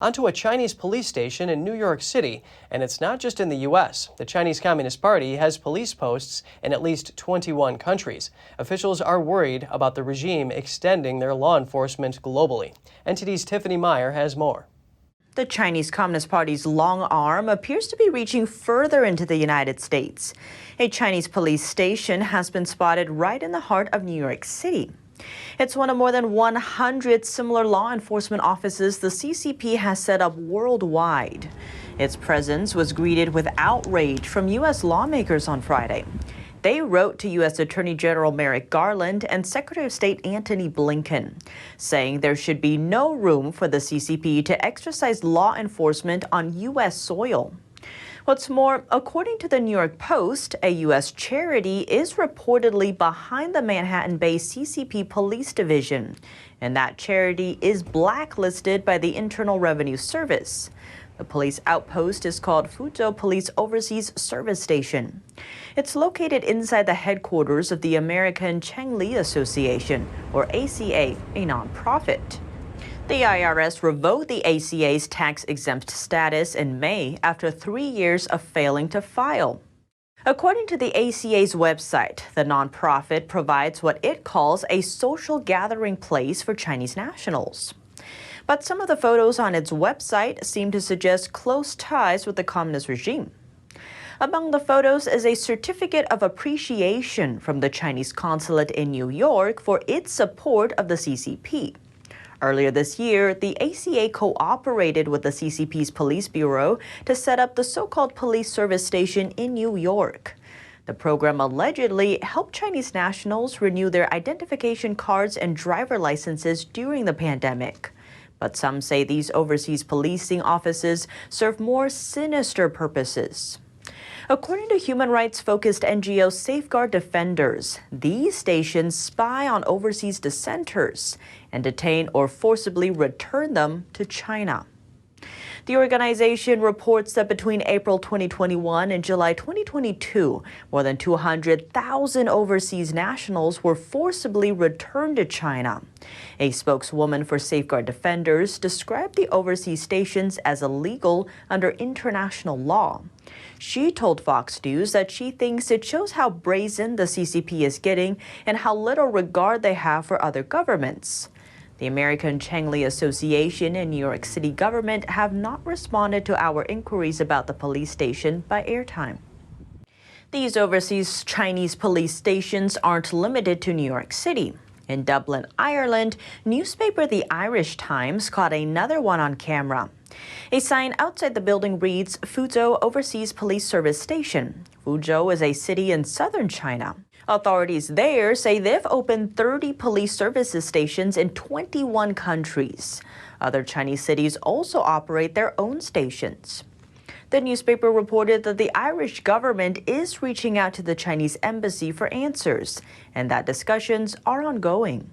onto a Chinese police station in New York City, and it's not just in the U.S. The Chinese Communist Party has police posts in at least 21 countries. Officials are worried about the regime extending their law enforcement globally. NTD's Tiffany Meyer has more. The Chinese Communist Party's long arm appears to be reaching further into the United States. A Chinese police station has been spotted right in the heart of New York City. It's one of more than 100 similar law enforcement offices the CCP has set up worldwide. Its presence was greeted with outrage from U.S. lawmakers on Friday. They wrote to U.S. Attorney General Merrick Garland and Secretary of State Antony Blinken, saying there should be no room for the CCP to exercise law enforcement on U.S. soil. What's more, according to the New York Post, a U.S. charity is reportedly behind the Manhattan-based CCP Police Division, and that charity is blacklisted by the Internal Revenue Service. The police outpost is called Fuzhou Police Overseas Service Station. It's located inside the headquarters of the American Cheng-Li Association, or ACA, a nonprofit. The IRS revoked the ACA's tax-exempt status in May after 3 years of failing to file. According to the ACA's website, the nonprofit provides what it calls a social gathering place for Chinese nationals. But some of the photos on its website seem to suggest close ties with the communist regime. Among the photos is a certificate of appreciation from the Chinese consulate in New York for its support of the CCP. Earlier this year, the ACA cooperated with the CCP's police bureau to set up the so-called police service station in New York. The program allegedly helped Chinese nationals renew their identification cards and driver licenses during the pandemic. But some say these overseas policing offices serve more sinister purposes. According to human rights-focused NGO Safeguard Defenders, these stations spy on overseas dissenters and detain or forcibly return them to China. The organization reports that between April 2021 and July 2022, more than 200,000 overseas nationals were forcibly returned to China. A spokeswoman for Safeguard Defenders described the overseas stations as illegal under international law. She told Fox News that she thinks it shows how brazen the CCP is getting and how little regard they have for other governments. The American Cheng-Li Association and New York City government have not responded to our inquiries about the police station by airtime. These overseas Chinese police stations aren't limited to New York City. In Dublin, Ireland, newspaper The Irish Times caught another one on camera. A sign outside the building reads, Fuzhou Overseas Police Service Station. Fuzhou is a city in southern China. Authorities there say they've opened 30 police services stations in 21 countries. Other Chinese cities also operate their own stations. The newspaper reported that the Irish government is reaching out to the Chinese embassy for answers, and that discussions are ongoing.